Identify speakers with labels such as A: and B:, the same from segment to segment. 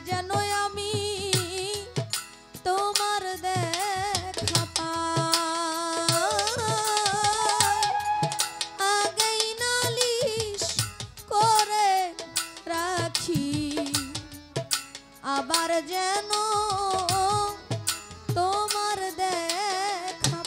A: যেন আমি তোমার দেখা পাই, আগেই নালিশ করে রাখি, আবার যেন তোমার দেখা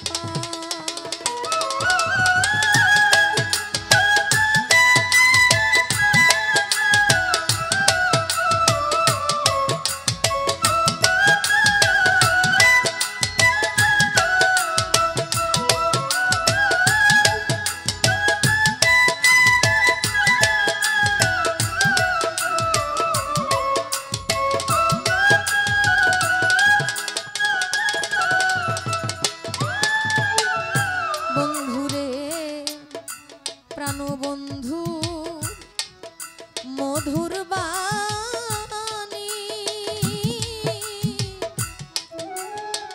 A: প্রাণবন্ধু মধুর বাণী,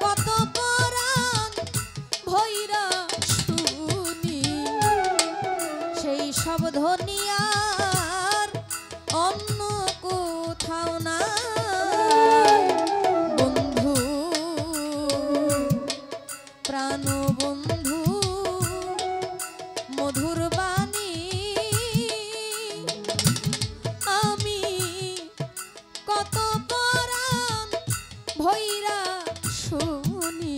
A: কত পরাণ ভৈরা শুনি, সেই সব ধনিয়ার অন্য কোথাও নাই। বন্ধু প্রাণবন্ধু মধুর বাণী, আমি কত পরাণ ভৈরা শুনি,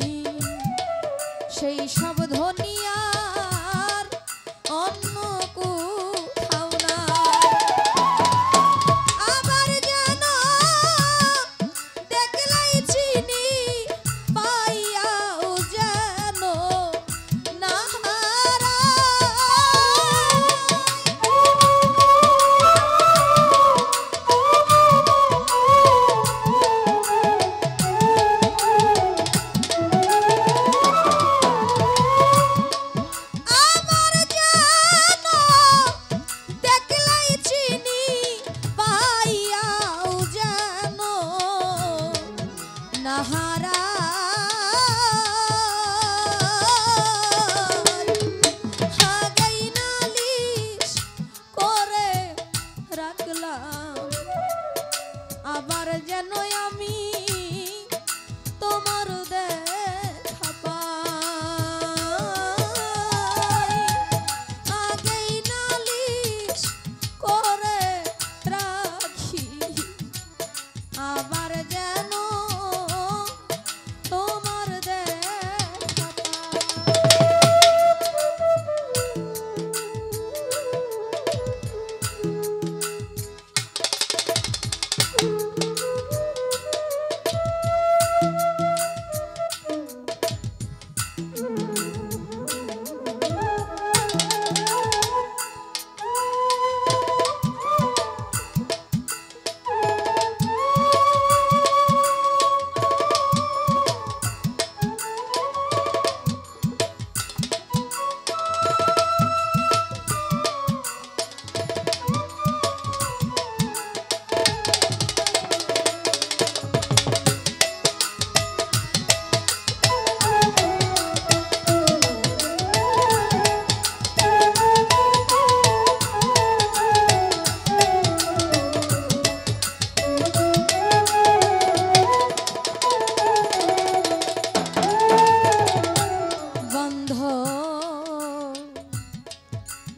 A: সেই সব ধনিয়ার অন্য কোথাও নাই। আবার যেন দেখলাই চিনি পাইয়াও যেন না আবার যেন আমি তোমার দেখা পাই, আগেই নালিশ করে রাখি, আবার যেন তোমার দেখা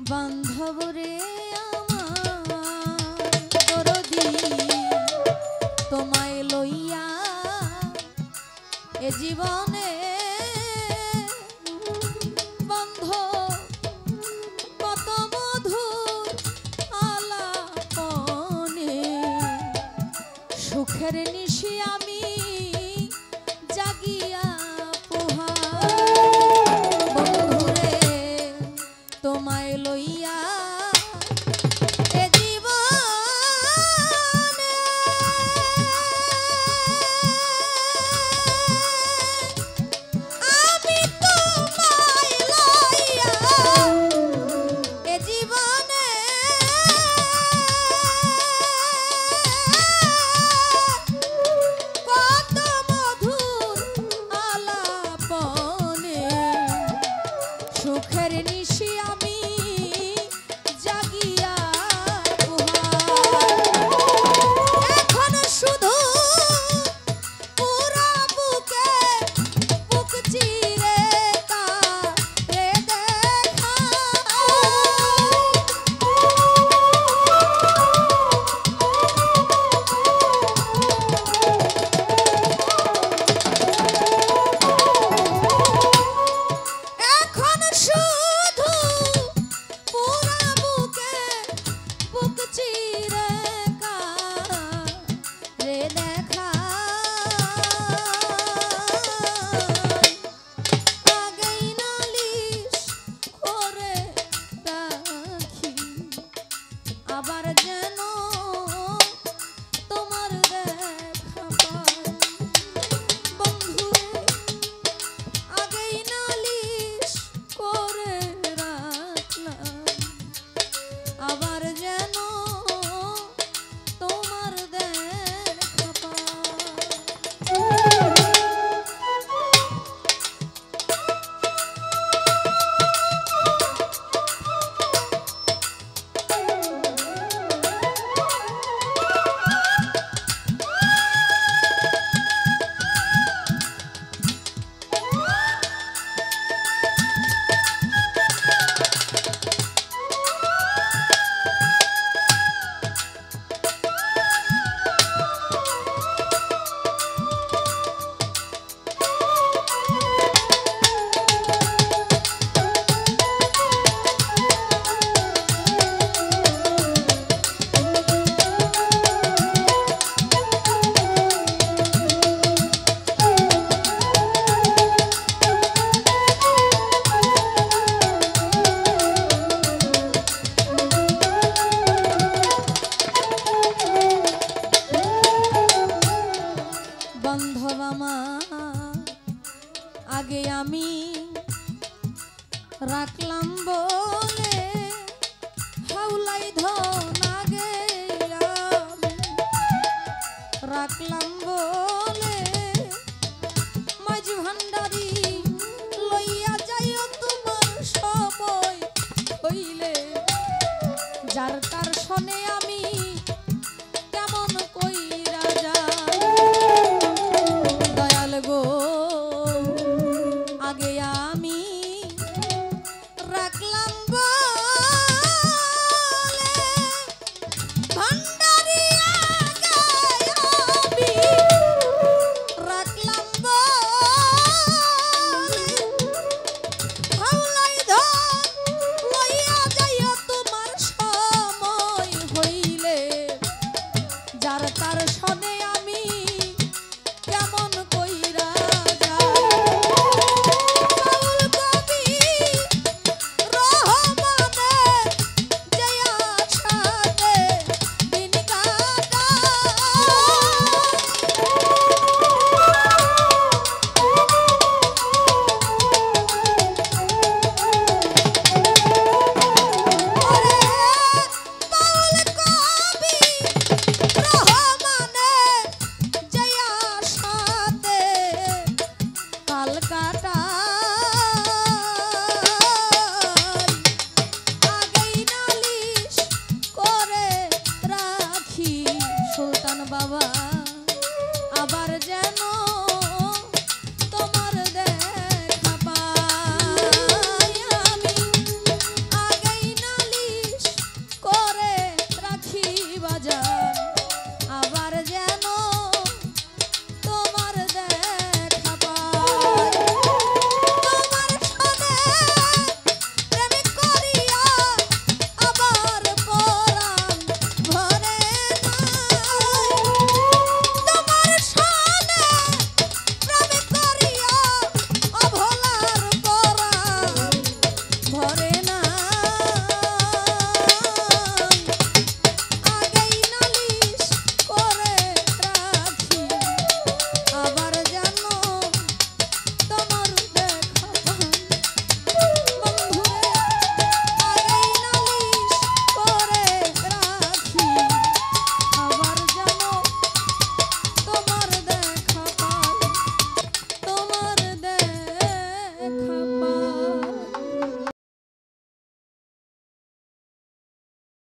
A: বান্ধব রে আমার দরদি, তোমায় লইয়া এ জীবনে বন্ধ কত মধুর আলাপনে, সুখের নিশি আমি জাগিয়া বন্ধুরে তোমায় লইয়া এ জীবনে আমি তোমায় লইয়া এ জীবনে কত মধুর আলাপনে, সুখের নিশি আমি জাগিয়া এখন শুধু রাখলাম বলে হাউলাই ধনাগে রাখলাম বলে মাঝ ভান্ডারি লইয়া যাইও তোমার সময় হইলে যার তার শোনে